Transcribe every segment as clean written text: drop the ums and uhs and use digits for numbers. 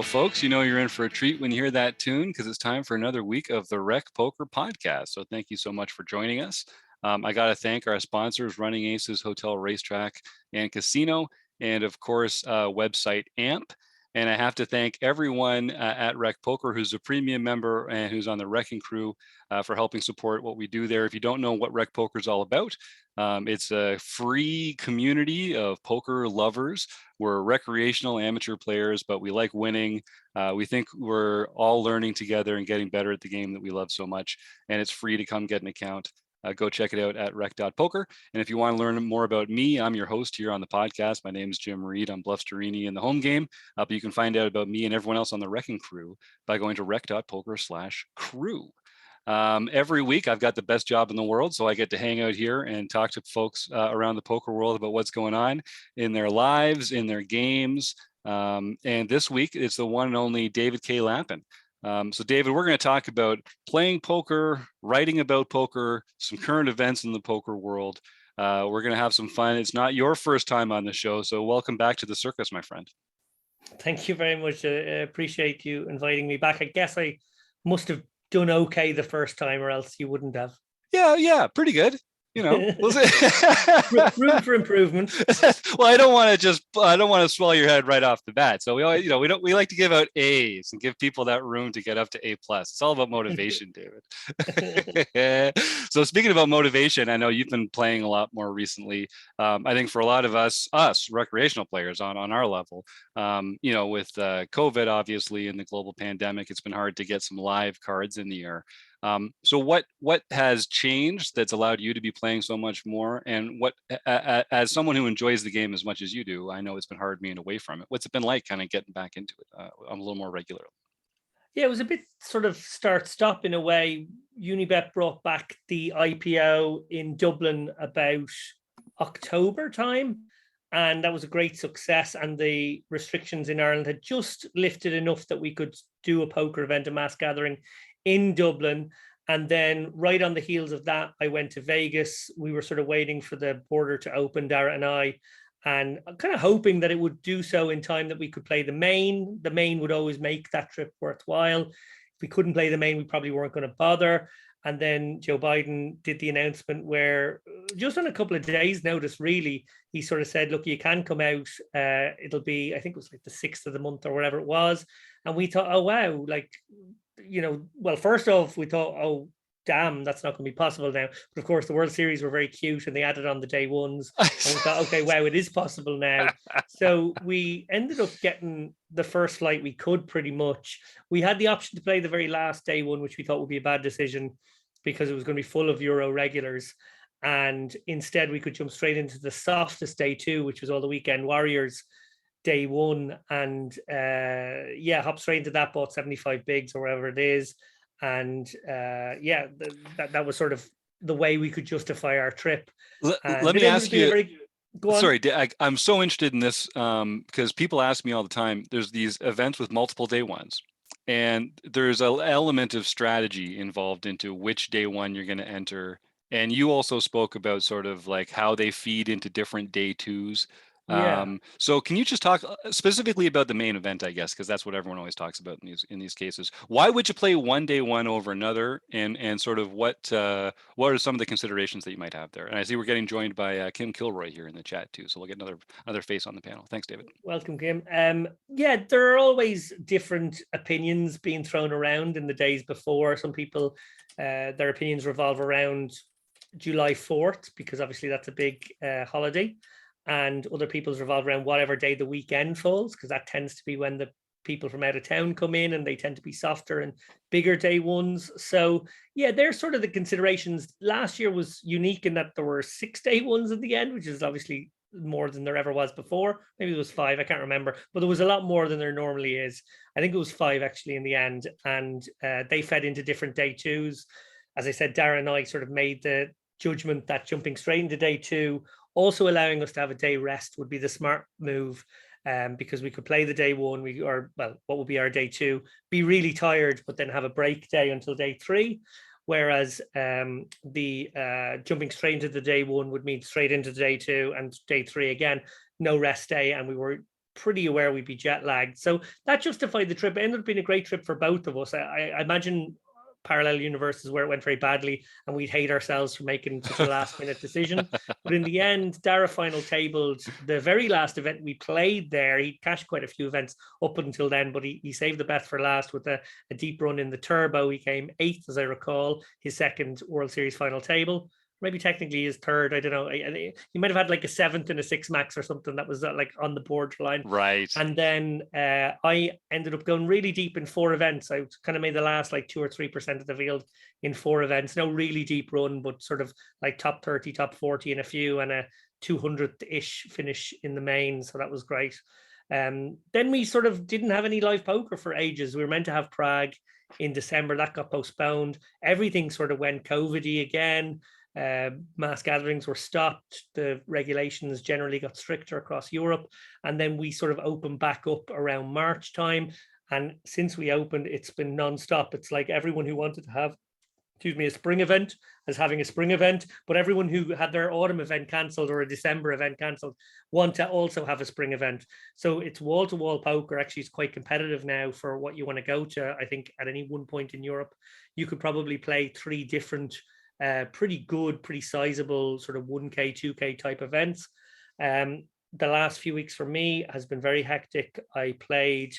folks, you know you're in for a treat when you hear that tune because it's time for another week of the Rec Poker Podcast. So thank you so much for joining us. I got to thank our sponsors, Running Aces Hotel, Racetrack, and Casino, and of course, website AMP. And I have to thank everyone at Rec Poker who's a premium member and who's on the Wrecking Crew for helping support what we do there. If you don't know what Rec Poker is all about, it's a free community of poker lovers. We're recreational amateur players, but we like winning. We think we're all learning together and getting better at the game that we love so much. And it's free to come get an account. Go check it out at rec.poker. And if you want to learn more about me, I'm your host here on the podcast. My name is Jim Reid. I'm Bluffsterini in the home game. But you can find out about me and everyone else on the Wrecking Crew by going to rec.poker/crew. Every week, I've got the best job in the world, so I get to hang out here and talk to folks around the poker world about what's going on in their lives, in their games. And this week, it's the one and only David K Lappin. So David, we're going to talk about playing poker, writing about poker, some current events in the poker world. We're going to have some fun. It's not your first time on the show, so welcome back to the circus, my friend. Thank you very much. I appreciate you inviting me back. I guess I must have done okay the first time, or else you wouldn't have. Yeah, pretty good. You know, room for improvement. Well, I don't want to swallow your head right off the bat. So we always, we like to give out A's and give people that room to get up to A+. It's all about motivation, David. So speaking about motivation, I know you've been playing a lot more recently. I think for a lot of us recreational players on our level, with COVID, obviously, and the global pandemic, it's been hard to get some live cards in the air. So what has changed that's allowed you to be playing so much more? And what, as someone who enjoys the game as much as you do, I know it's been hard being away from it. What's it been like kind of getting back into it a little more regularly? Yeah, it was a bit sort of start-stop in a way. Unibet brought back the IPO in Dublin about October time, and that was a great success. And the restrictions in Ireland had just lifted enough that we could do a poker event, a mass gathering in Dublin. And then right on the heels of that, I went to Vegas. We were sort of waiting for the border to open, Dara and I, and kind of hoping that it would do so in time that we could play the main. The main would always make that trip worthwhile. If we couldn't play the main, we probably weren't going to bother. And then Joe Biden did the announcement where just on a couple of days' notice, really, he sort of said, look, you can come out. It'll be, I think it was like the 6th of the month or whatever it was. And we thought, oh, wow, like, well, first off, we thought, oh, damn, that's not going to be possible now. But of course, the World Series were very cute and they added on the day ones. And we thought, okay, wow, it is possible now. So we ended up getting the first flight we could pretty much. We had the option to play the very last day one, which we thought would be a bad decision because it was going to be full of Euro regulars. And instead, we could jump straight into the softest day two, which was all the weekend warriors. Day one, and hop straight into that, bought 75 bigs or whatever it is, and that was sort of the way we could justify our trip. Let me ask you. Sorry, I'm so interested in this because people ask me all the time. There's these events with multiple day ones, and there's an element of strategy involved into which day one you're going to enter. And you also spoke about sort of like how they feed into different day twos. Yeah. So can you just talk specifically about the main event, I guess, because that's what everyone always talks about in these cases. Why would you play one day one over another, and sort of what are some of the considerations that you might have there? And I see we're getting joined by Kim Kilroy here in the chat too, so we'll get another face on the panel. Thanks, David. Welcome, Kim. There are always different opinions being thrown around in the days before. Some people, their opinions revolve around July 4th because obviously that's a big holiday. And other people's revolve around whatever day the weekend falls, because that tends to be when the people from out of town come in and they tend to be softer and bigger day ones. So yeah, they're sort of the considerations. Last year was unique in that there were 6 day ones at the end, which is obviously more than there ever was before. Maybe it was 5, I can't remember, but there was a lot more than there normally is. I think it was 5 actually in the end, and they fed into different day twos. As I said, Darren and I sort of made the judgment that jumping straight into day two, also allowing us to have a day rest, would be the smart move, because we could play the day one, what would be our day two, be really tired, but then have a break day until day 3. Whereas the jumping straight into the day one would mean straight into day 2 and day 3 again, no rest day. And we were pretty aware we'd be jet lagged. So that justified the trip. It ended up being a great trip for both of us. I imagine parallel universes where it went very badly and we'd hate ourselves for making such a last minute decision. But in the end, Dara final tabled the very last event we played there. He cashed quite a few events up until then, but he saved the best for last with a deep run in the turbo. He came 8th, as I recall, his second World Series final table. Maybe technically his third. I don't know. He might have had like a 7th and a 6 max or something that was like on the borderline. Right. And then I ended up going really deep in 4 events. I kind of made the last like 2 or 3% of the field in 4 events. No really deep run, but sort of like top 30, top 40 in a few, and a 200-ish finish in the main. So that was great. Then we sort of didn't have any live poker for ages. We were meant to have Prague in December. That got postponed. Everything sort of went COVID-y again. Mass gatherings were stopped. The regulations generally got stricter across Europe. And then we sort of opened back up around March time. And since we opened, it's been nonstop. It's like everyone who wanted to have, a spring event is having a spring event, but everyone who had their autumn event cancelled or a December event cancelled want to also have a spring event. So it's wall-to-wall poker. Actually, it's quite competitive now for what you want to go to. I think at any one point in Europe, you could probably play 3 different pretty good, pretty sizable sort of 1K, 2K type events. The last few weeks for me has been very hectic. I played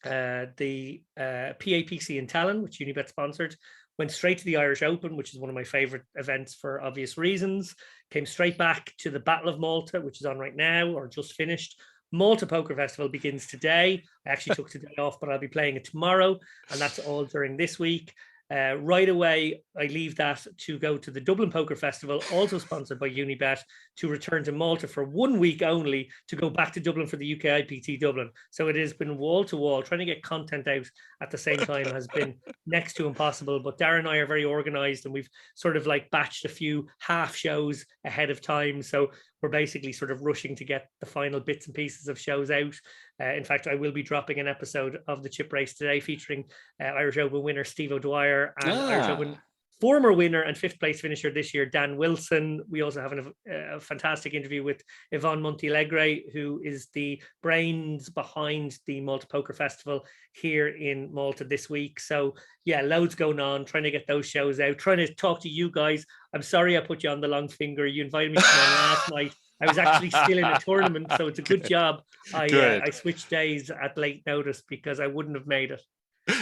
the PAPC in Tallinn, which Unibet sponsored, went straight to the Irish Open, which is one of my favorite events for obvious reasons, came straight back to the Battle of Malta, which is on right now or just finished. Malta Poker Festival begins today. I actually took today off, but I'll be playing it tomorrow, and that's all during this week. Right away, I leave that to go to the Dublin Poker Festival, also sponsored by Unibet, to return to Malta for 1 week only, to go back to Dublin for the UK IPT Dublin. So it has been wall to wall. Trying to get content out at the same time has been next to impossible. But Darren and I are very organized, and we've sort of like batched a few half shows ahead of time. So we're basically sort of rushing to get the final bits and pieces of shows out. In fact, I will be dropping an episode of the chip race today featuring Irish Open winner Steve O'Dwyer and Irish Open former winner and 5th place finisher this year, Dan Wilson. We also have a fantastic interview with Yvonne Montilegre, who is the brains behind the Malta Poker Festival here in Malta this week. So yeah, loads going on, trying to get those shows out, trying to talk to you guys. I'm sorry I put you on the long finger. You invited me to come on last night. I was actually still in a tournament, so it's a good job. I switched days at late notice because I wouldn't have made it.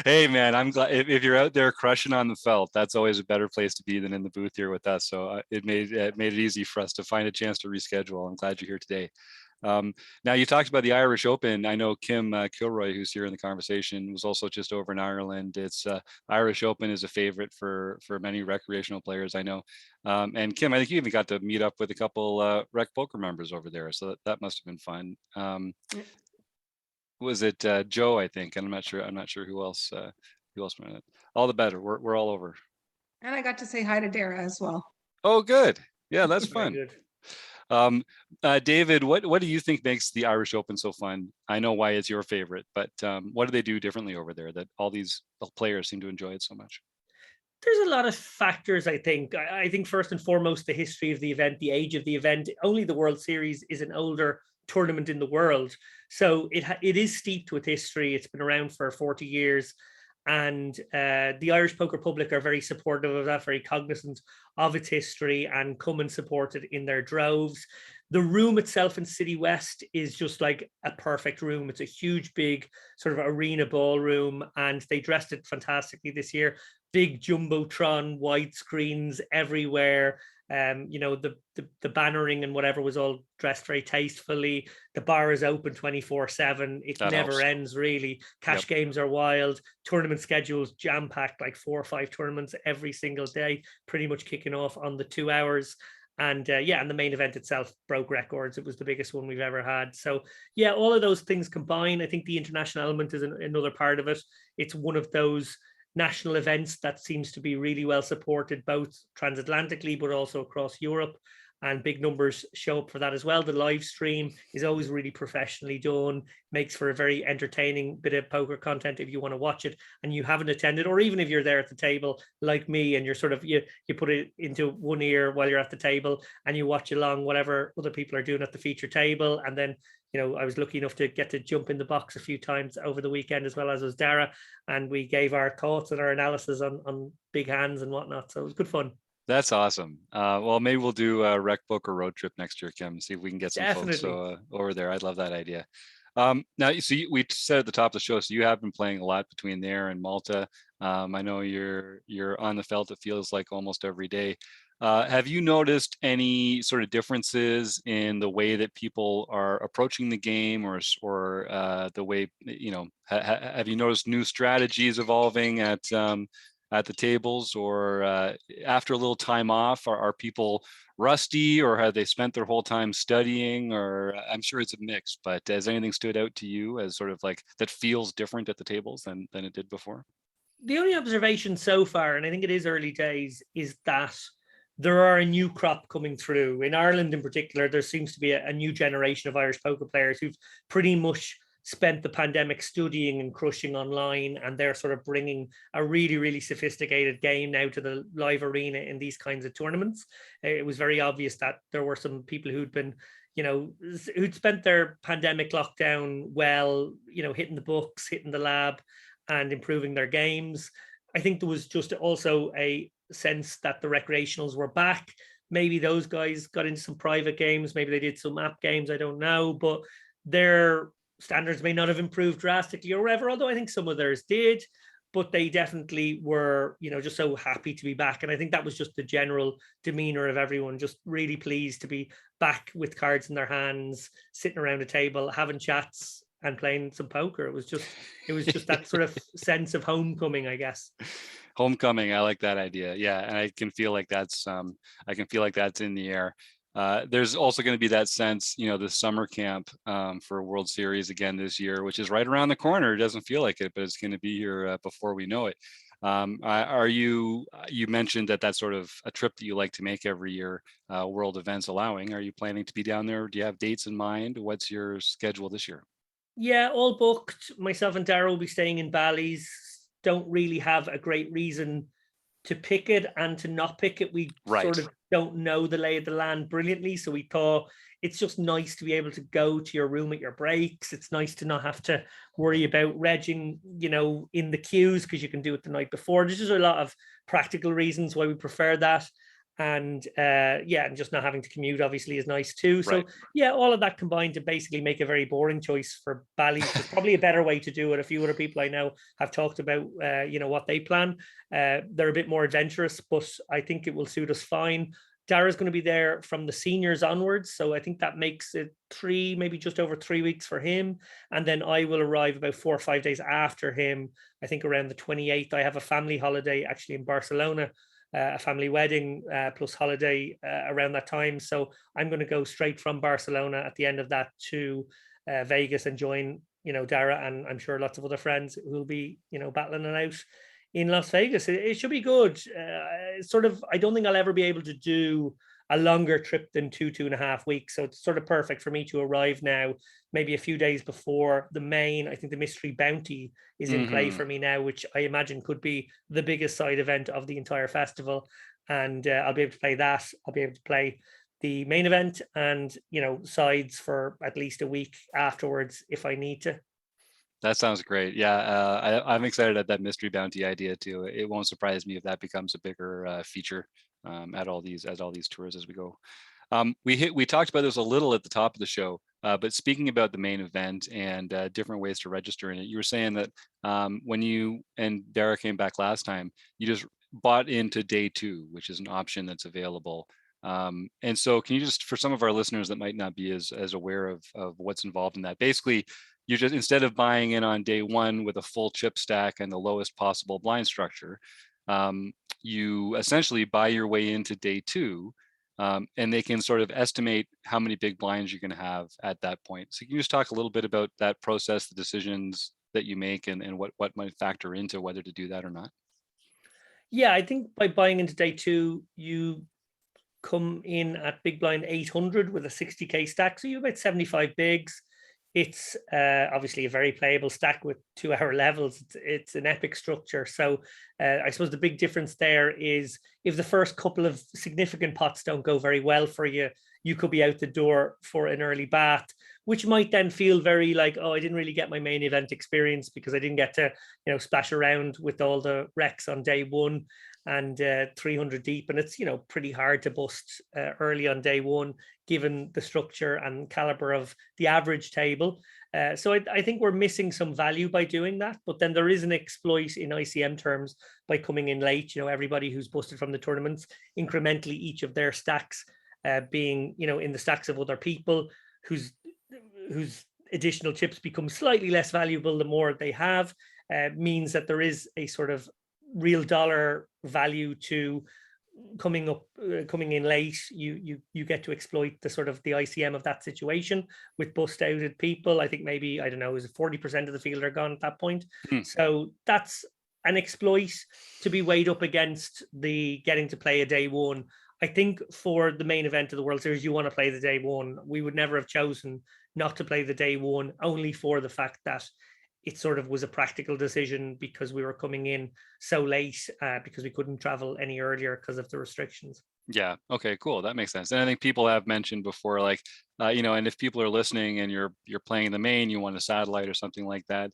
Hey man, I'm glad if you're out there crushing on the felt, that's always a better place to be than in the booth here with us. So it made it easy for us to find a chance to reschedule. I'm glad you're here today. Now you talked about the Irish Open. I know Kim Kilroy, who's here in the conversation, was also just over in Ireland. It's Irish Open is a favorite for many recreational players, I know. And Kim, I think you even got to meet up with a couple rec poker members over there, so that must have been fun. Was it Joe? I think, and I'm not sure who else. Who else ran it? All the better. We're all over. And I got to say hi to Dara as well. Oh, good. Yeah, that's fun. David, what do you think makes the Irish Open so fun? I know why it's your favorite, but what do they do differently over there that all these players seem to enjoy it so much? There's a lot of factors, I think. I think first and foremost, the history of the event, the age of the event. Only the World Series is an older tournament in the world. So it is steeped with history. It's been around for 40 years. And the Irish poker public are very supportive of that, very cognizant of its history, and come and support it in their droves. The room itself in City West is just like a perfect room. It's a huge, big sort of arena ballroom, and they dressed it fantastically this year. Big jumbotron, wide screens everywhere. The bannering and whatever was all dressed very tastefully. The bar is open 24/7. It never ends, really. Cash games are wild. Tournament schedules jam-packed, like 4 or 5 tournaments every single day, pretty much kicking off on the 2 hours. And and the main event itself broke records. It was the biggest one we've ever had. So yeah, all of those things combine. I think the international element is another part of it. It's one of those national events that seems to be really well supported, both transatlantically but also across Europe. and big numbers show up for that as well. The live stream is always really professionally done, makes for a very entertaining bit of poker content if you want to watch it and you haven't attended, or even if you're there at the table like me and you're sort of, you put it into one ear while you're at the table and you watch along whatever other people are doing at the feature table. And then, I was lucky enough to get to jump in the box a few times over the weekend, as well as was Dara, and we gave our thoughts and our analysis on big hands and whatnot. So it was good fun. That's awesome. Well, maybe we'll do a rec poker road trip next year, Kim. See if we can get some folks over there. I'd love that idea. Now, so we said at the top of the show, so you have been playing a lot between there and Malta. I know you're on the felt, it feels like almost every day. Have you noticed any sort of differences in the way that people are approaching the game, or the way, have you noticed new strategies evolving at the tables, or after a little time off, are people rusty, or have they spent their whole time studying? Or I'm sure it's a mix, but has anything stood out to you as sort of like that feels different at the tables than it did before? The only observation so far, and I think it is early days, is that there are a new crop coming through. In Ireland in particular, there seems to be a new generation of Irish poker players who've pretty much spent the pandemic studying and crushing online, and they're sort of bringing a really, really sophisticated game now to the live arena in these kinds of tournaments. It was very obvious that there were some people who'd been, who'd spent their pandemic lockdown well, hitting the books, hitting the lab, and improving their games. I think there was just also a sense that the recreationals were back. Maybe those guys got into some private games, maybe they did some app games, I don't know, but their standards may not have improved drastically or whatever, although I think some of theirs did, but they definitely were, just so happy to be back. And I think that was just the general demeanor of everyone, just really pleased to be back with cards in their hands, sitting around a table, having chats and playing some poker. It was just that sort of sense of homecoming, I guess. Homecoming, I like that idea. Yeah, and I can feel like that's in the air. There's also going to be that sense, the summer camp for World Series again this year, which is right around the corner. It doesn't feel like it, but it's going to be here before we know it. You mentioned that that's sort of a trip that you like to make every year, world events allowing. Are you planning to be down there? Do you have dates in mind? What's your schedule this year? Yeah, all booked. Myself and Dara will be staying in Bally's. Don't really have a great reason to pick it and to not pick it. We sort of don't know the lay of the land brilliantly, so we thought it's just nice to be able to go to your room at your breaks. It's nice to not have to worry about regging, in the queues, because you can do it the night before. There's just a lot of practical reasons why we prefer that. And and just not having to commute obviously is nice too. So all of that combined to basically make a very boring choice for Bally's. There's probably a better way to do it. A few other people I know have talked about what they plan. They're a bit more adventurous, but I think it will suit us fine. Dara's going to be there from the seniors onwards, so I think that makes it maybe just over 3 weeks for him. And then I will arrive about 4 or 5 days after him. I think around the 28th. I have a family holiday actually in Barcelona, a family wedding plus holiday around that time. So I'm going to go straight from Barcelona at the end of that to Vegas and join, Dara, and I'm sure lots of other friends who will be, battling it out in Las Vegas. It should be good. I don't think I'll ever be able to do a longer trip than 2.5 weeks. So it's sort of perfect for me to arrive now, maybe a few days before the main. I think the Mystery Bounty is in play for me now, which I imagine could be the biggest side event of the entire festival. And I'll be able to play that. I'll be able to play the main event and, sides for at least a week afterwards if I need to. That sounds great. Yeah, I'm excited at that Mystery Bounty idea too. It won't surprise me if that becomes a bigger feature at all these tours as we go. We talked about this a little at the top of the show, but speaking about the main event and different ways to register in it, you were saying that when you and Dara came back last time, you just bought into day 2, which is an option that's available. And so can you just, for some of our listeners that might not be as aware of what's involved in that, basically you just, instead of buying in on day 1 with a full chip stack and the lowest possible blind structure, you essentially buy your way into day 2, and they can sort of estimate how many big blinds you're going to have at that point. So can you just talk a little bit about that process, the decisions that you make, and what might factor into whether to do that or not? Yeah, I think by buying into day 2, you come in at big blind 800 with a 60k stack. So you have about 75 bigs. It's obviously a very playable stack with 2-hour levels. It's an epic structure. So I suppose the big difference there is if the first couple of significant pots don't go very well for you, you could be out the door for an early bath, which might then feel very like, oh, I didn't really get my main event experience because I didn't get to, splash around with all the wrecks on day one and 300 deep. And it's, pretty hard to bust early on day one, given the structure and caliber of the average table. So I think we're missing some value by doing that. But then there is an exploit in ICM terms by coming in late. Everybody who's busted from the tournaments, incrementally each of their stacks being, in the stacks of other people whose additional chips become slightly less valuable the more they have, means that there is a sort of real dollar value to coming in late. You get to exploit the sort of the ICM of that situation with bust outed people. I think maybe, I don't know, is it 40% of the field are gone at that point? So that's an exploit to be weighed up against the getting to play a day one. I think for the main event of the World Series, you want to play the day one. We would never have chosen not to play the day one, only for the fact that it sort of was a practical decision because we were coming in so late because we couldn't travel any earlier because of the restrictions. Yeah. Okay, cool. That makes sense. And I think people have mentioned before, like, and if people are listening and you're playing in the main, you want a satellite or something like that.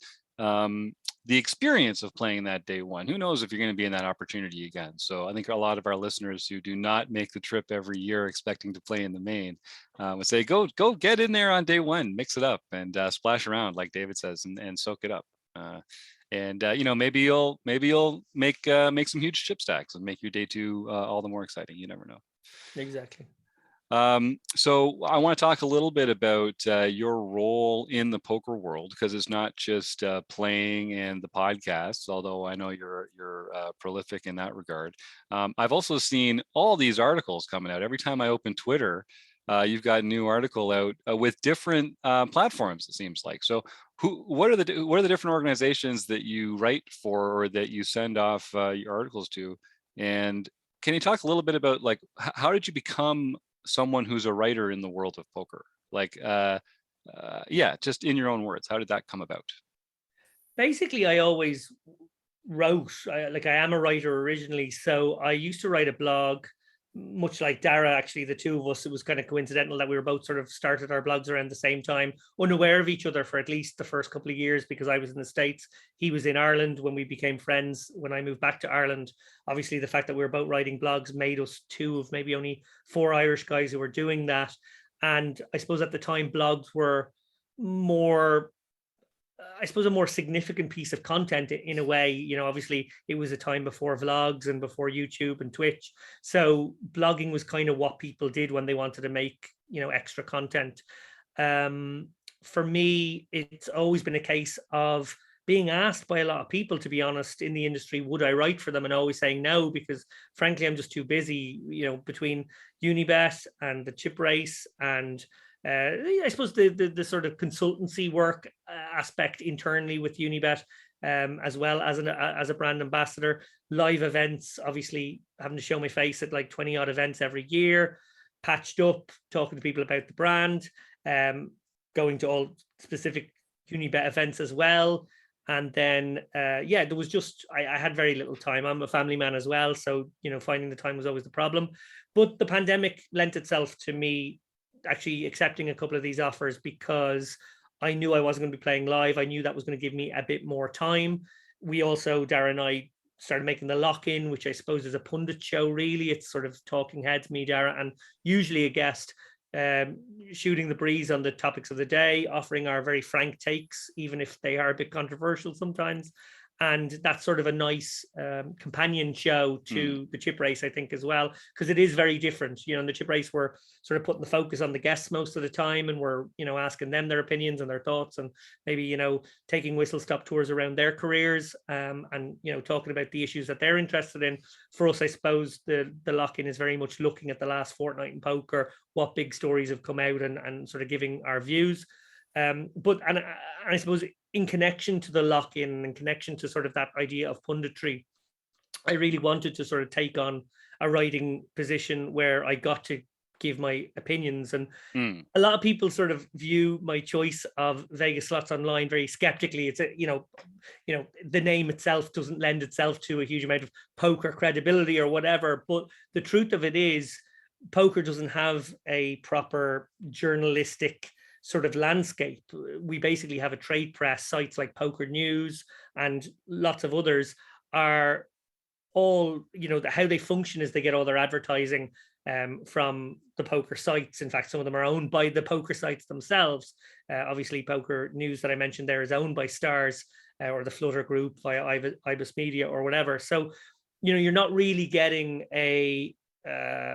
The experience of playing that day one, who knows if you're going to be in that opportunity again. So I think a lot of our listeners who do not make the trip every year expecting to play in the main would say, go get in there on day one, mix it up and splash around, like David says, and soak it up. Maybe you'll make some huge chip stacks and make your day two all the more exciting. You never know. Exactly. So I want to talk a little bit about your role in the poker world, because it's not just playing and the podcasts, although I know you're prolific in that regard. I've also seen all these articles coming out. Every time I open Twitter, you've got a new article out with different platforms, it seems like. So what are the different organizations that you write for or that you send off your articles to? And can you talk a little bit about, like, how did you become someone who's a writer in the world of poker? Like, just in your own words, how did that come about? Basically, I always wrote. I am a writer originally, so I used to write a blog, much like Dara. Actually, the two of us, it was kind of coincidental that we were both sort of started our blogs around the same time, unaware of each other for at least the first couple of years, because I was in the States, he was in Ireland. When we became friends, when I moved back to Ireland, obviously the fact that we were both writing blogs made us two of maybe only 4 Irish guys who were doing that. And I suppose at the time blogs were more, a more significant piece of content in a way. Obviously it was a time before vlogs and before YouTube and Twitch. So blogging was kind of what people did when they wanted to make, extra content. For me, it's always been a case of being asked by a lot of people, to be honest, in the industry, would I write for them? And always saying no, because frankly, I'm just too busy, between Unibet and the chip race and I suppose the sort of consultancy work aspect internally with Unibet, as well as as a brand ambassador, live events, obviously having to show my face at like 20 odd events every year, patched up, talking to people about the brand, going to all specific Unibet events as well. And then, there was just, I had very little time. I'm a family man as well. So, finding the time was always the problem. But the pandemic lent itself to me actually accepting a couple of these offers, because I knew I wasn't going to be playing live. I knew that was going to give me a bit more time. We also, Dara and I, started making the Lock-In, which I suppose is a pundit show, really. It's sort of talking heads, me, Dara, and usually a guest, shooting the breeze on the topics of the day, offering our very frank takes, even if they are a bit controversial sometimes. And that's sort of a nice companion show to the chip race, I think, as well, because it is very different. In the chip race, we're sort of putting the focus on the guests most of the time, and we're, asking them their opinions and their thoughts, and maybe, taking whistle-stop tours around their careers, and, talking about the issues that they're interested in. For us, I suppose the Lock-In is very much looking at the last fortnight in poker, what big stories have come out, and sort of giving our views. But I suppose in connection to the Lock-In and connection to sort of that idea of punditry, I really wanted to sort of take on a writing position where I got to give my opinions. And Mm. a lot of people sort of view my choice of Vegas Slots Online very skeptically. It's the name itself doesn't lend itself to a huge amount of poker credibility or whatever. But the truth of it is, poker doesn't have a proper journalistic sort of landscape. We basically have a trade press. Sites like Poker News and lots of others are all, how they function is they get all their advertising from the poker sites. In fact, some of them are owned by the poker sites themselves. Obviously, Poker News that I mentioned there is owned by Stars or the Flutter Group via Ibis Media or whatever. So, you're not really getting a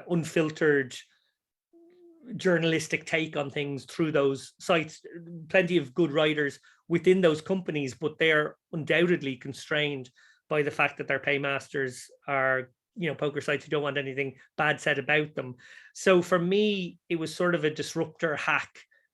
unfiltered journalistic take on things through those sites. Plenty of good writers within those companies, but they're undoubtedly constrained by the fact that their paymasters are poker sites who don't want anything bad said about them. So for me, it was sort of a disruptor hack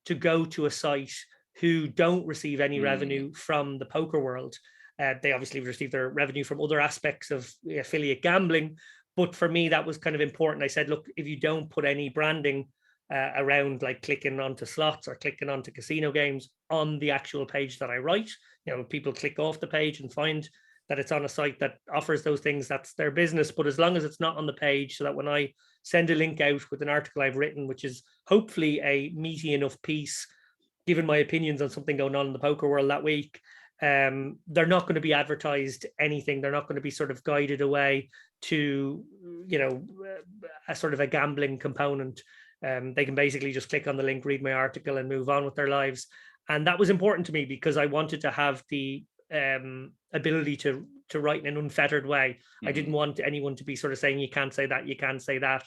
to go to a site who don't receive any revenue from the poker world. They obviously receive their revenue from other aspects of affiliate gambling, but for me that was kind of important. I said, look, if you don't put any branding around like clicking onto slots or clicking onto casino games on the actual page that I write, people click off the page and find that it's on a site that offers those things, that's their business. But as long as it's not on the page, so that when I send a link out with an article I've written, which is hopefully a meaty enough piece, given my opinions on something going on in the poker world that week, they're not going to be advertised anything. They're not going to be sort of guided away to, a sort of a gambling component. They can basically just click on the link, read my article, and move on with their lives. And that was important to me because I wanted to have the ability to write in an unfettered way. I didn't want anyone to be sort of saying, you can't say that, you can't say that,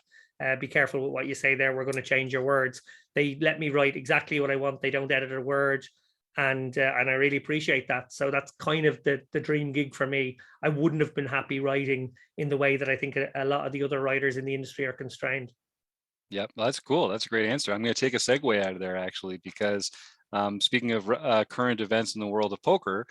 be careful with what you say there, we're going to change your words. They let me write exactly what I want. They don't edit a word, and I really appreciate that. So that's kind of the dream gig for me. I wouldn't have been happy writing in the way that I think a lot of the other writers in the industry are constrained. Yep, well, that's cool. That's a great answer. I'm going to take a segue out of there, actually, because speaking of current events in the world of poker,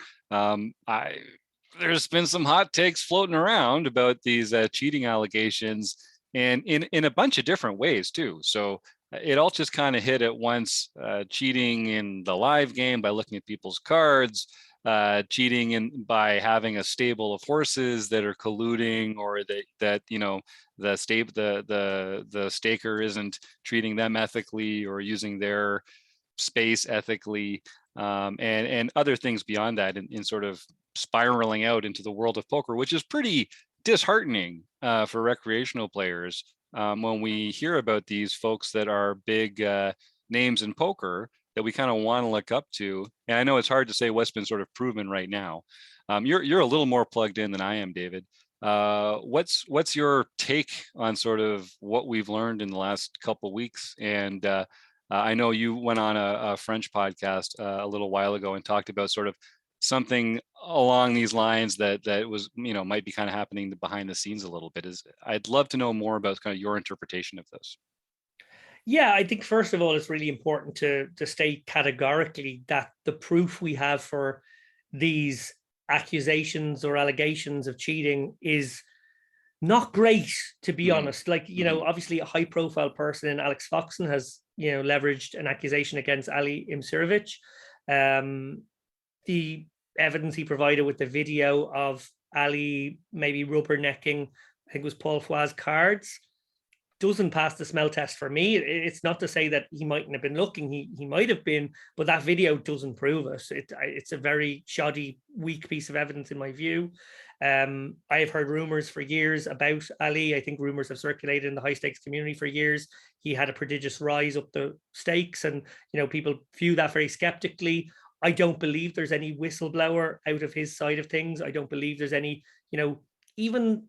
there's been some hot takes floating around about these cheating allegations, and in a bunch of different ways too. So it all just kind of hit at once: cheating in the live game by looking at people's cards, cheating by having a stable of horses that are colluding, or that the staker isn't treating them ethically or using their space ethically, and other things beyond that, in sort of spiraling out into the world of poker, which is pretty disheartening for recreational players when we hear about these folks that are big names in poker that we kind of want to look up to. And I know it's hard to say what's been sort of proven right now. You're a little more plugged in than I am, David. What's your take on sort of what we've learned in the last couple of weeks? And I know you went on a French podcast a little while ago and talked about sort of something along these lines that was, might be kind of happening behind the scenes a little bit. I'd love to know more about kind of your interpretation of this. Yeah, I think first of all, it's really important to state categorically that the proof we have for these accusations or allegations of cheating is not great, to be honest. Like, obviously a high profile person in Alex Foxen has, leveraged an accusation against Ali Imsirovic. The evidence he provided with the video of Ali maybe rubbernecking, I think it was Paul Foy's cards, doesn't pass the smell test for me. It's not to say that he mightn't have been looking. He might have been, but that video doesn't prove it. It's a very shoddy, weak piece of evidence in my view. I have heard rumors for years about Ali. I think rumors have circulated in the high stakes community for years. He had a prodigious rise up the stakes, and people view that very skeptically. I don't believe there's any whistleblower out of his side of things. I don't believe there's any, even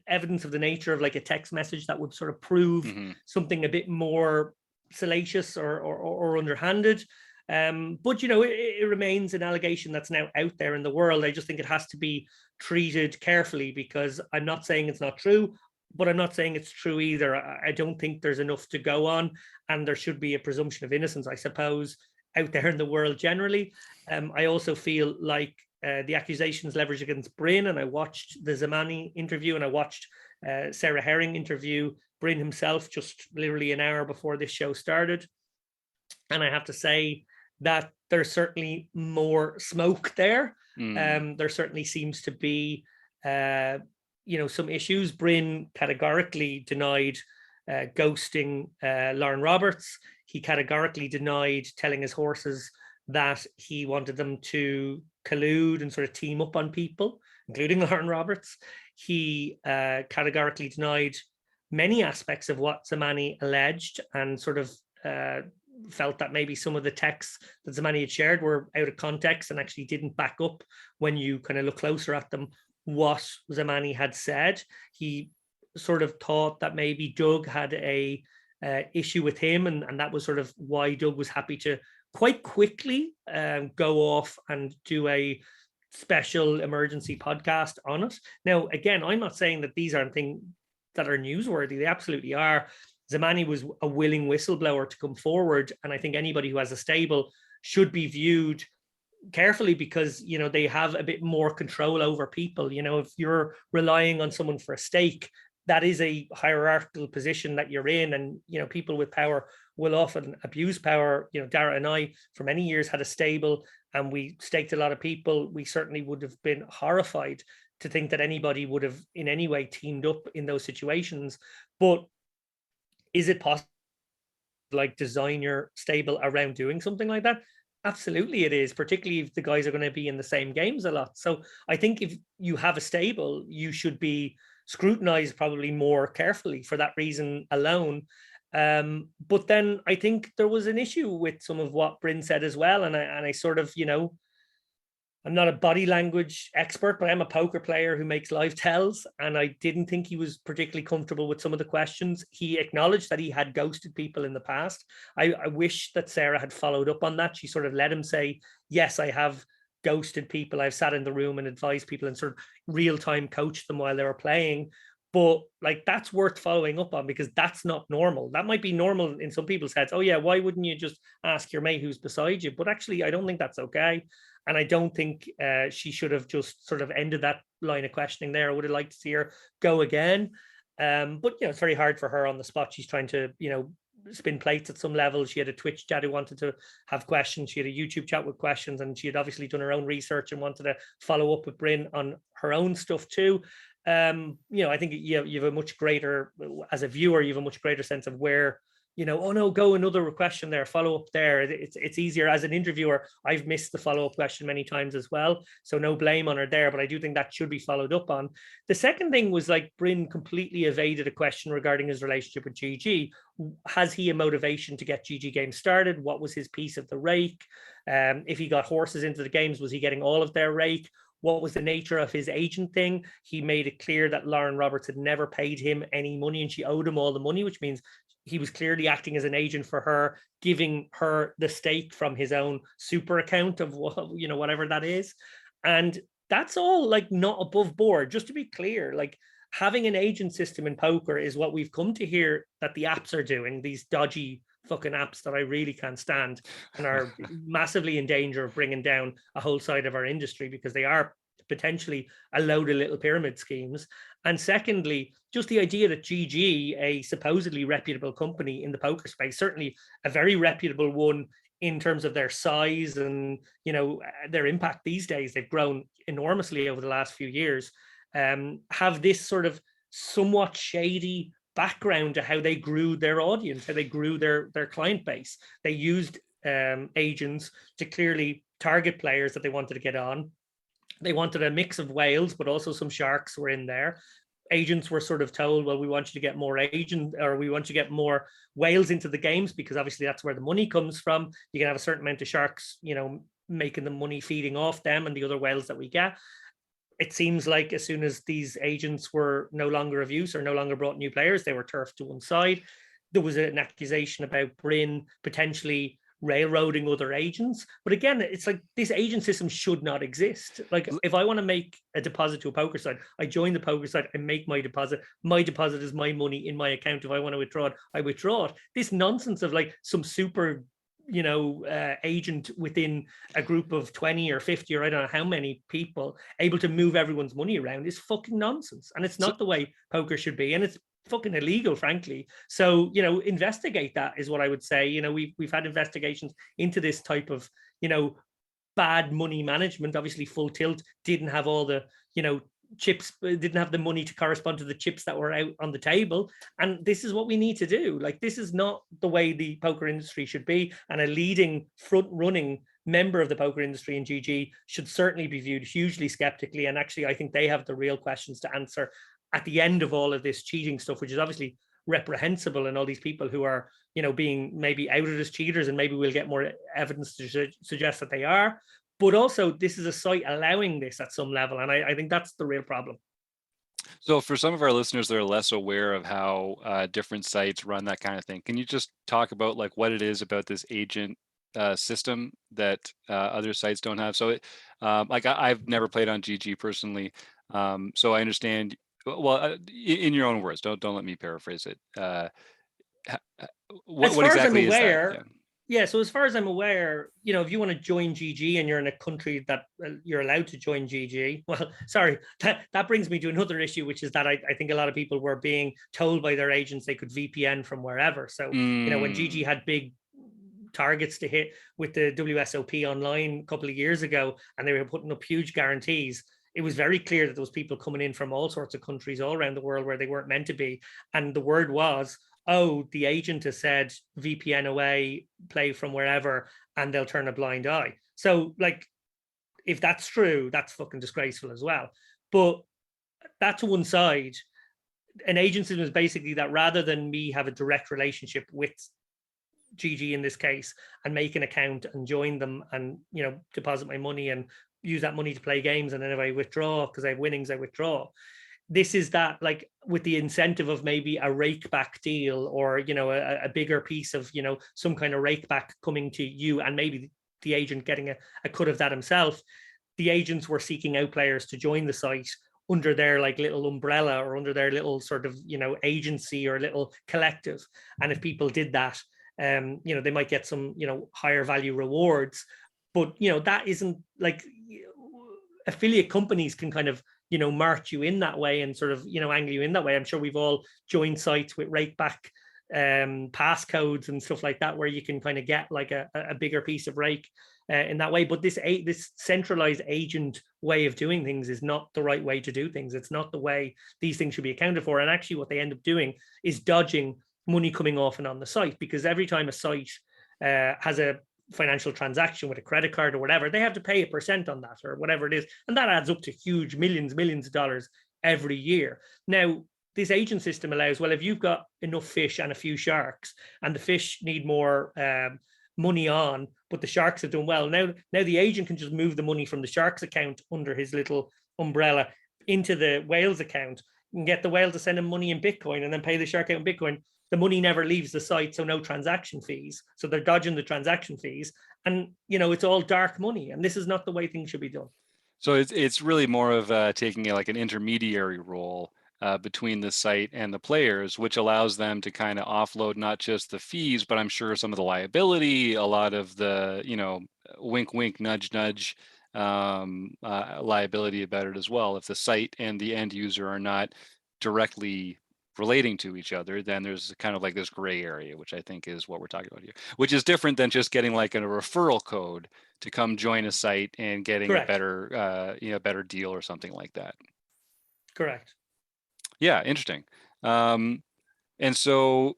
evidence of the nature of like a text message that would sort of prove something a bit more salacious or underhanded. But it remains an allegation that's now out there in the world. I just think it has to be treated carefully, because I'm not saying it's not true, but I'm not saying it's true either. I don't think there's enough to go on, and there should be a presumption of innocence, I suppose, out there in the world generally. I also feel like the accusations leveraged against Bryn, and I watched the Zamani interview, and I watched Sarah Herring interview Bryn himself just literally an hour before this show started. And I have to say that there's certainly more smoke there. There certainly seems to be, some issues. Bryn categorically denied ghosting Lauren Roberts. He categorically denied telling his horses that he wanted them to collude and sort of team up on people, including Lauren Roberts. He categorically denied many aspects of what Zamani alleged, and sort of felt that maybe some of the texts that Zamani had shared were out of context and actually didn't back up, when you kind of look closer at them, what Zamani had said. He sort of thought that maybe Doug had a issue with him, and that was sort of why Doug was happy to quite quickly go off and do a special emergency podcast on it. Now, again, I'm not saying that these aren't things that are newsworthy. They absolutely are. Zamani was a willing whistleblower to come forward, and I think anybody who has a stable should be viewed carefully, because they have a bit more control over people. If you're relying on someone for a stake, that is a hierarchical position that you're in, and people with power will often abuse power. Dara and I for many years had a stable, and we staked a lot of people. We certainly would have been horrified to think that anybody would have in any way teamed up in those situations. But is it possible to design your stable around doing something like that? Absolutely it is, particularly if the guys are going to be in the same games a lot. So I think if you have a stable, you should be scrutinized probably more carefully for that reason alone. But then I think there was an issue with some of what Bryn said as well. And I sort of, I'm not a body language expert, but I'm a poker player who makes live tells. And I didn't think he was particularly comfortable with some of the questions. He acknowledged that he had ghosted people in the past. I wish that Sarah had followed up on that. She sort of let him say, yes, I have ghosted people. I've sat in the room and advised people and sort of real-time coached them while they were playing. But that's worth following up on, because that's not normal. That might be normal in some people's heads. Oh yeah, why wouldn't you just ask your mate who's beside you? But actually, I don't think that's okay. And I don't think she should have just sort of ended that line of questioning there. I would have liked to see her go again. But it's very hard for her on the spot. She's trying to, spin plates at some level. She had a Twitch chat who wanted to have questions. She had a YouTube chat with questions, and she had obviously done her own research and wanted to follow up with Bryn on her own stuff too. I think you have a much greater, as a viewer, you have a much greater sense of where, oh no, go another question there, follow up there. It's easier as an interviewer. I've missed the follow-up question many times as well, so no blame on her there, but I do think that should be followed up on. The second thing was Bryn completely evaded a question regarding his relationship with GG. Has he a motivation to get GG games started? What was his piece of the rake? If he got horses into the games, was he getting all of their rake? What was the nature of his agent thing? He made it clear that Lauren Roberts had never paid him any money, and she owed him all the money, which means he was clearly acting as an agent for her, giving her the stake from his own super account of whatever that is. And that's all not above board. Just to be clear, having an agent system in poker is what we've come to hear that the apps are doing, these dodgy fucking apps that I really can't stand and are massively in danger of bringing down a whole side of our industry, because they are potentially a load of little pyramid schemes. And secondly, just the idea that GG, a supposedly reputable company in the poker space, certainly a very reputable one in terms of their size and their impact these days, they've grown enormously over the last few years, have this sort of somewhat shady background to how they grew their audience, how they grew their client base. They used agents to clearly target players that they wanted to get on. They wanted a mix of whales, but also some sharks were in there. Agents were sort of told, well, we want you to get more we want you to get more whales into the games, because obviously that's where the money comes from. You can have a certain amount of sharks, making the money feeding off them and the other whales that we get. It seems like as soon as these agents were no longer of use or no longer brought new players, they were turfed to one side. There was an accusation about Bryn potentially railroading other agents. But again, it's this agent system should not exist. If I want to make a deposit to a poker site, I join the poker site and make my deposit. My deposit is my money in my account. If I want to withdraw it, I withdraw it. This nonsense of some super agent within a group of 20 or 50 or I don't know how many people able to move everyone's money around is fucking nonsense. And it's not the way poker should be. And it's fucking illegal, frankly. So, investigate that is what I would say. We've had investigations into this type of, bad money management. Obviously, Full Tilt didn't have all the, chips, didn't have the money to correspond to the chips that were out on the table. And this is what we need to do. Like, this is not the way the poker industry should be. And a leading front running member of the poker industry in GG should certainly be viewed hugely skeptically. And actually, I think they have the real questions to answer at the end of all of this cheating stuff, which is obviously reprehensible, and all these people who are, being maybe outed as cheaters, and maybe we'll get more evidence to suggest that they are. But also, this is a site allowing this at some level, and I think that's the real problem. So for some of our listeners that are less aware of how different sites run that kind of thing, can you just talk about like what it is about this agent system that other sites don't have? So I've never played on GG personally, so I understand. Well, in your own words, don't let me paraphrase it. What exactly is that? Yeah, so as far as I'm aware, if you want to join GG and you're in a country that you're allowed to join GG, well, sorry, that brings me to another issue, which is that I think a lot of people were being told by their agents they could VPN from wherever. So, when GG had big targets to hit with the WSOP online a couple of years ago, and they were putting up huge guarantees, it was very clear that there was people coming in from all sorts of countries all around the world where they weren't meant to be. And the word was, oh, the agent has said VPN away, play from wherever, and they'll turn a blind eye. So, like, if that's true, that's fucking disgraceful as well. But that's one side. An agent system is basically that rather than me have a direct relationship with GG in this case and make an account and join them and, deposit my money and use that money to play games, and then if I withdraw because I have winnings, I withdraw. This is that, like, with the incentive of maybe a rake back deal, or a bigger piece of some kind of rake back coming to you, and maybe the agent getting a cut of that himself. The agents were seeking out players to join the site under their like little umbrella or under their little sort of agency or little collective, and if people did that, they might get some higher value rewards. But that isn't like, affiliate companies can kind of march you in that way and sort of angle you in that way. I'm sure we've all joined sites with rake back passcodes and stuff like that, where you can kind of get like a bigger piece of rake in that way. But this centralized agent way of doing things is not the right way to do things. It's not the way these things should be accounted for. And actually what they end up doing is dodging money coming off and on the site, because every time a site has a financial transaction with a credit card or whatever, they have to pay 1% on that or whatever it is, and that adds up to huge millions of dollars every year. Now, this agent system allows, well, if you've got enough fish and a few sharks, and the fish need more money on, but the sharks have done well, now the agent can just move the money from the sharks account under his little umbrella into the whales account and get the whale to send him money in Bitcoin and then pay the shark out in Bitcoin. The money never leaves the site, so no transaction fees. So they're dodging the transaction fees, and it's all dark money. And this is not the way things should be done. So it's really more of taking like an intermediary role between the site and the players, which allows them to kind of offload not just the fees, but I'm sure some of the liability, a lot of the wink wink nudge nudge liability about it as well. If the site and the end user are not directly relating to each other, then there's kind of like this gray area, which I think is what we're talking about here, which is different than just getting like a referral code to come join a site and getting Correct. a better better deal or something like that. Correct. Yeah, interesting. And so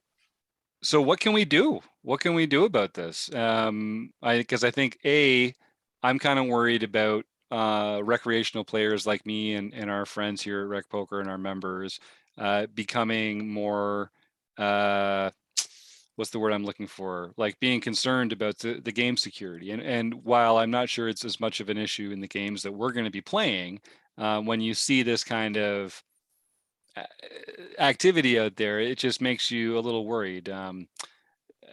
what can we do? What can we do about this? Because I think I'm kind of worried about recreational players like me and our friends here at Rec Poker and our members becoming more what's the word I'm looking for? Like being concerned about the game security. And while I'm not sure it's as much of an issue in the games that we're going to be playing, when you see this kind of activity out there, it just makes you a little worried.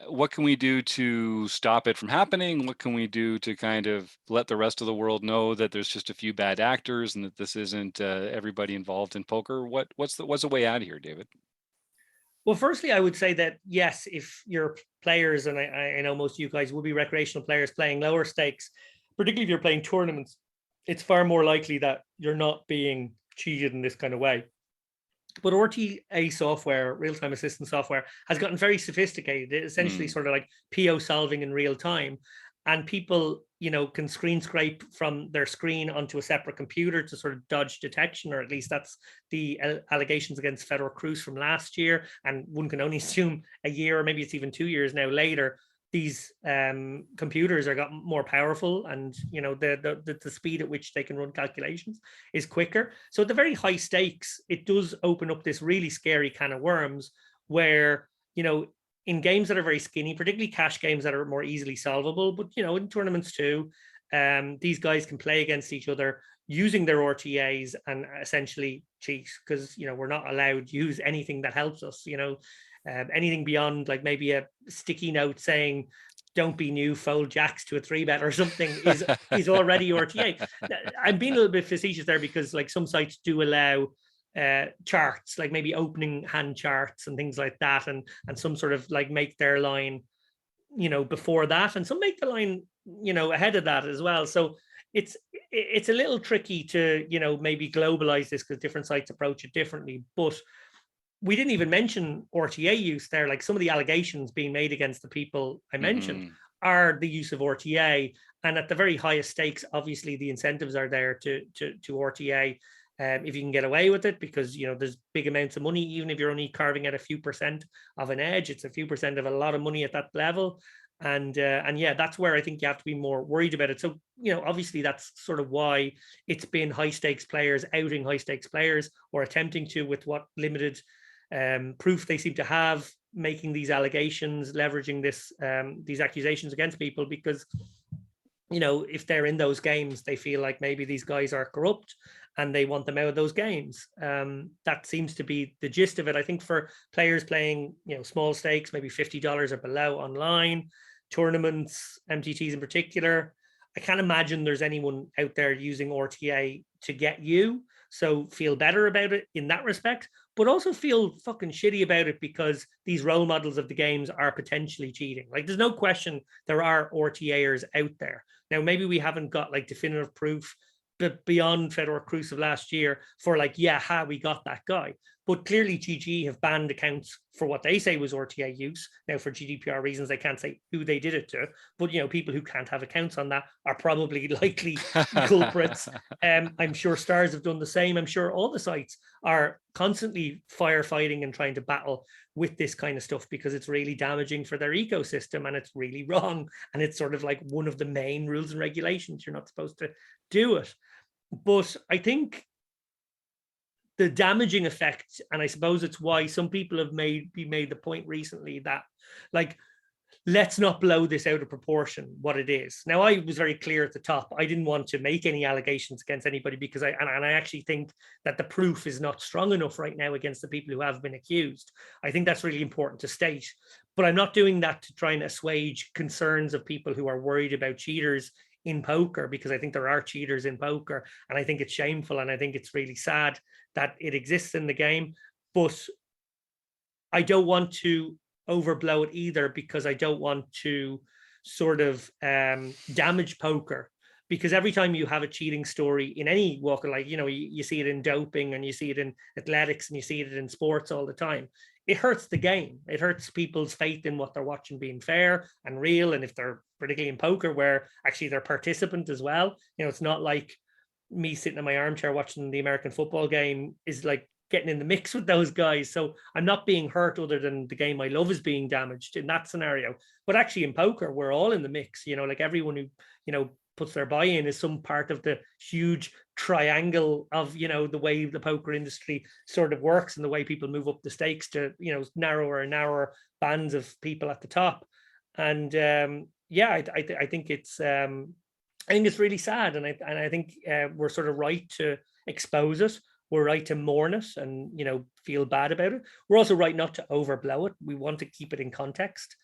What can we do to stop it from happening? What can we do to kind of let the rest of the world know that there's just a few bad actors and that this isn't everybody involved in poker? What's the way out of here, David? Well, firstly, I would say that, yes, if you're players, and I know most of you guys will be recreational players playing lower stakes, particularly if you're playing tournaments, it's far more likely that you're not being cheated in this kind of way. But RTA software, real-time assistant software, has gotten very sophisticated. It's essentially sort of like PO solving in real time. And people, can screen scrape from their screen onto a separate computer to sort of dodge detection, or at least that's the allegations against Federal Cruz from last year. And one can only assume a year, or maybe it's even 2 years now later, these computers are got more powerful, and the speed at which they can run calculations is quicker. So at the very high stakes, it does open up this really scary can of worms where, in games that are very skinny, particularly cash games that are more easily solvable, but in tournaments too, these guys can play against each other using their RTAs and essentially cheat, because we're not allowed to use anything that helps us. Anything beyond like maybe a sticky note saying "Don't be new, fold jacks to a 3-bet" or something is already RTA. I'm being a little bit facetious there, because like some sites do allow charts, like maybe opening hand charts and things like that, and some sort of like make their line before that, and some make the line ahead of that as well. So it's a little tricky to maybe globalize this, because different sites approach it differently. But we didn't even mention RTA use there. Like some of the allegations being made against the people I mentioned are the use of RTA, and at the very highest stakes, obviously the incentives are there to RTA. If you can get away with it, because there's big amounts of money, even if you're only carving out a few percent of an edge, it's a few percent of a lot of money at that level. And yeah, that's where I think you have to be more worried about it. So obviously that's sort of why it's been high stakes players outing high stakes players, or attempting to, with what limited proof they seem to have, making these allegations, leveraging these accusations against people, because if they're in those games, they feel like maybe these guys are corrupt and they want them out of those games. That seems to be the gist of it. I think for players playing small stakes, maybe $50 or below online, tournaments, MTTs in particular, I can't imagine there's anyone out there using RTA to get you. So feel better about it in that respect, but also feel fucking shitty about it because these role models of the games are potentially cheating. Like there's no question there are RTAers out there. Now, maybe we haven't got like definitive proof beyond Federal Cruz of last year for like, yeah, we got that guy. But clearly GG have banned accounts for what they say was RTA use. Now, for GDPR reasons, they can't say who they did it to. But, people who can't have accounts on that are probably likely culprits. I'm sure Stars have done the same. I'm sure all the sites are constantly firefighting and trying to battle with this kind of stuff, because it's really damaging for their ecosystem and it's really wrong. And it's sort of like one of the main rules and regulations. You're not supposed to do it. But I think the damaging effect, and I suppose it's why some people have made the point recently that, like, let's not blow this out of proportion what it is. Now, I was very clear at the top. I didn't want to make any allegations against anybody, because I actually think that the proof is not strong enough right now against the people who have been accused. I think that's really important to state. But I'm not doing that to try and assuage concerns of people who are worried about cheaters in poker, because I think there are cheaters in poker, and I think it's shameful, and I think it's really sad that it exists in the game. But I don't want to overblow it either, because I don't want to sort of damage poker, because every time you have a cheating story in any walk of life, you see it in doping, and you see it in athletics, and you see it in sports all the time. It hurts the game. It hurts people's faith in what they're watching being fair and real. And if they're particularly in poker, where actually they're participant as well, it's not like me sitting in my armchair watching the American football game is like getting in the mix with those guys. So I'm not being hurt, other than the game I love is being damaged in that scenario. But actually in poker, we're all in the mix, like everyone who, puts their buy-in is some part of the huge triangle of, the way the poker industry sort of works, and the way people move up the stakes to, narrower and narrower bands of people at the top. And yeah, I think it's really sad. And I think we're sort of right to expose it. We're right to mourn it and, feel bad about it. We're also right not to overblow it. We want to keep it in context.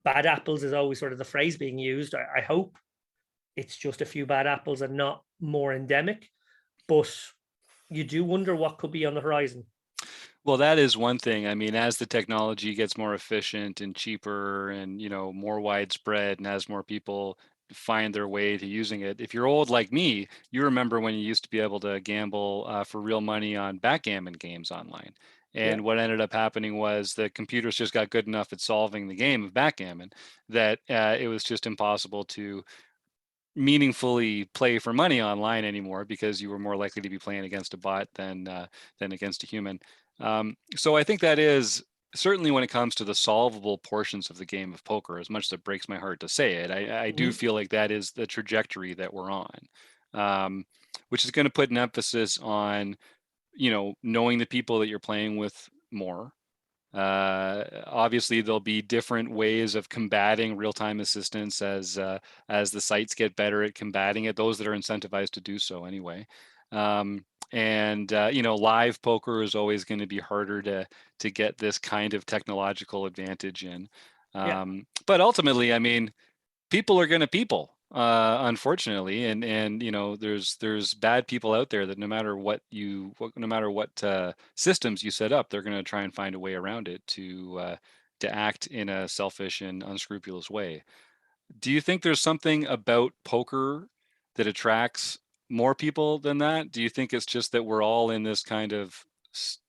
Bad apples is always sort of the phrase being used. I hope it's just a few bad apples and not more endemic. But you do wonder what could be on the horizon. Well, that is one thing. I mean, as the technology gets more efficient and cheaper and, more widespread, and as more people find their way to using it, if you're old like me, you remember when you used to be able to gamble for real money on backgammon games online. Yeah. And what ended up happening was the computers just got good enough at solving the game of backgammon that it was just impossible to meaningfully play for money online anymore, because you were more likely to be playing against a bot than against a human. So I think that is certainly, when it comes to the solvable portions of the game of poker, as much as it breaks my heart to say it, I do Mhm. feel like that is the trajectory that we're on, which is going to put an emphasis on, knowing the people that you're playing with more. Obviously, there'll be different ways of combating real-time assistance as the sites get better at combating it. Those that are incentivized to do so, anyway. And live poker is always going to be harder to get this kind of technological advantage in. Yeah. But ultimately, I mean, people are going to people, unfortunately, and there's bad people out there that no matter no matter what systems you set up, they're going to try and find a way around it to act in a selfish and unscrupulous way. Do you think there's something about poker that attracts more people than that? Do you think it's just that we're all in this kind of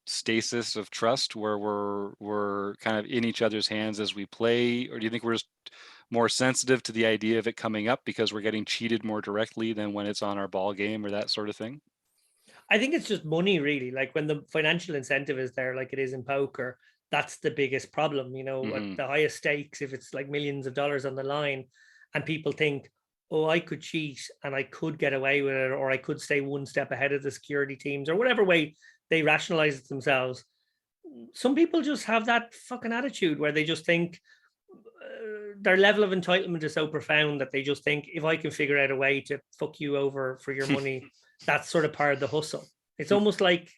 stasis of trust where we're kind of in each other's hands as we play, or do you think we're just more sensitive to the idea of it coming up because we're getting cheated more directly than when it's on our ball game, or that sort of thing? I think it's just money, really. Like when the financial incentive is there, like it is in poker, that's the biggest problem. At Hmm. the highest stakes, if it's like millions of dollars on the line, and people think, oh, I could cheat and I could get away with it, or I could stay one step ahead of the security teams, or whatever way they rationalize it themselves. Some people just have that fucking attitude where they just think their level of entitlement is so profound that they just think, if I can figure out a way to fuck you over for your money, that's sort of part of the hustle. It's almost like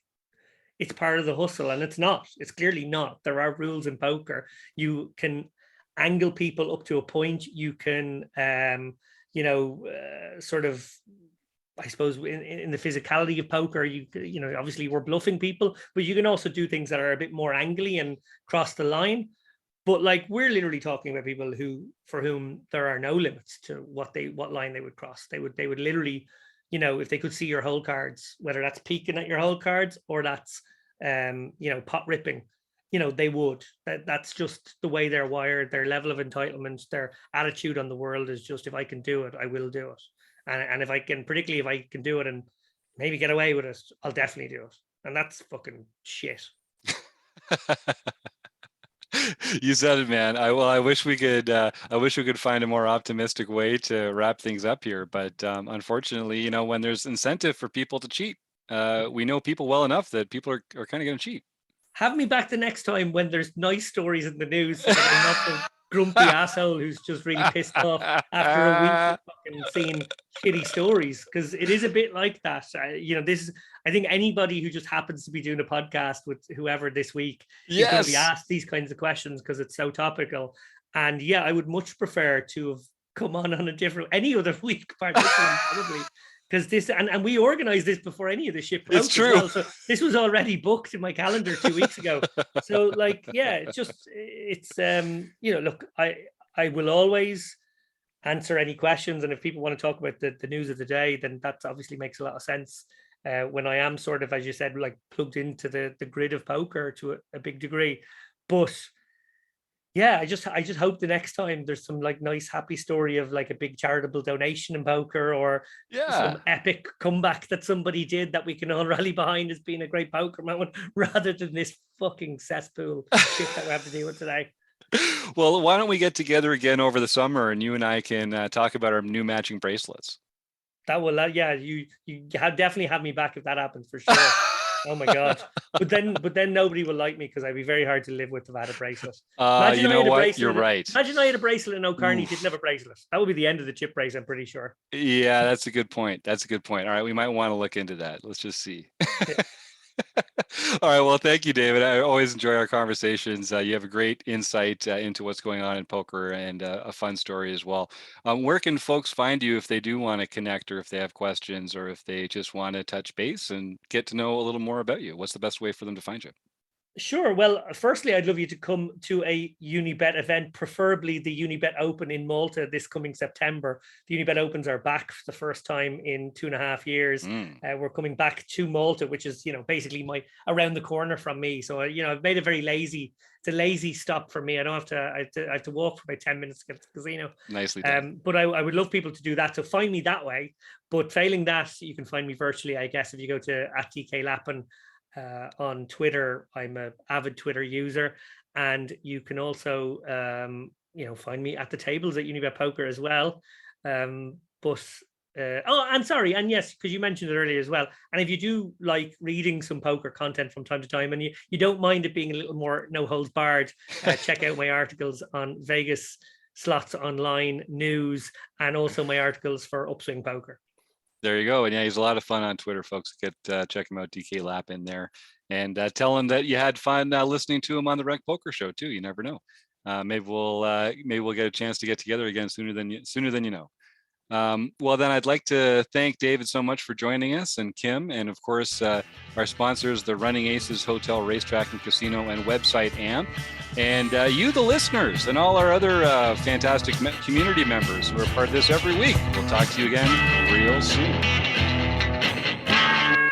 it's part of the hustle, and it's not. It's clearly not. There are rules in poker. You can angle people up to a point. You can, sort of, I suppose, in the physicality of poker, obviously we're bluffing people, but you can also do things that are a bit more angly and cross the line. But like, we're literally talking about people for whom there are no limits to what line they would cross. They would literally, if they could see your whole cards, whether that's peeking at your whole cards or that's pot ripping, they would. That's just the way they're wired. Their level of entitlement, their attitude on the world is just, if I can do it, I will do it. And if I can, particularly if I can do it and maybe get away with it, I'll definitely do it. And that's fucking shit. You said it, man. I wish we could. I wish we could find a more optimistic way to wrap things up here. But unfortunately, when there's incentive for people to cheat, we know people well enough that people are kind of going to cheat. Have me back the next time when there's nice stories in the news, so that I'm not the grumpy asshole who's just really pissed off after a week of fucking seeing shitty stories. Because it is a bit like that. I think anybody who just happens to be doing a podcast with whoever this week is going to be Yes. asked these kinds of questions because it's so topical. And yeah, I would much prefer to have come on a different any other week, particularly probably, because this and we organized this before any of the shit It's broke as true. well. So this was already booked in my calendar 2 weeks ago. So like, yeah, look, I will always answer any questions, and if people want to talk about the news of the day, then that obviously makes a lot of sense. When I am sort of, as you said, like plugged into the grid of poker to a big degree, but yeah, I just hope the next time there's some like nice happy story of like a big charitable donation in poker, or Yeah. some epic comeback that somebody did that we can all rally behind as being a great poker moment, rather than this fucking cesspool shit that we have to deal with today. Well, why don't we get together again over the summer and you and I can talk about our new matching bracelets? That will, yeah, you have definitely have me back if that happens, for sure. Oh my god! But then nobody will like me because I'd be very hard to live with if I had a bracelet. Imagine You I know had a what? You're bracelet. right. Imagine I had a bracelet and O'Carney didn't have Oof. a bracelet. That would be the end of the chip race, I'm pretty sure. Yeah, that's a good point. That's a good point. All right, we might want to look into that. Let's just see. Yeah. All right. Well, thank you, David. I always enjoy our conversations. You have a great insight into what's going on in poker, and a fun story as well. Where can folks find you if they do want to connect, or if they have questions, or if they just want to touch base and get to know a little more about you? What's the best way for them to find you? Sure. Well, firstly, I'd love you to come to a Unibet event, preferably the Unibet Open in Malta this coming September. The Unibet Opens are back for the first time in 2.5 years. We're coming back to Malta, which is, basically around the corner from me. So, I've made it very lazy. It's a lazy stop for me. I have to walk for about 10 minutes to get to the casino. Nicely done. But I would love people to do that. So find me that way. But failing that, you can find me virtually, I guess, if you go to @DK Lappin on Twitter. I'm an avid Twitter user, and you can also find me at the tables at Unibet Poker as well. And sorry, and yes, because you mentioned it earlier as well, and if you do like reading some poker content from time to time, and you don't mind it being a little more no holds barred, check out my articles on Vegas Slots Online news, and also my articles for Upswing Poker. There you go. And yeah, he's a lot of fun on Twitter, folks. Check him out, DK Lappin there, and tell him that you had fun listening to him on the Rec Poker Show too. You never know. Maybe we'll get a chance to get together again sooner than you know. Well, then I'd like to thank David so much for joining us, and Kim, and of course our sponsors, the Running Aces Hotel, Racetrack and Casino, and website AMP, and you, the listeners, and all our other fantastic community members who are part of this every week. We'll talk to you again real soon.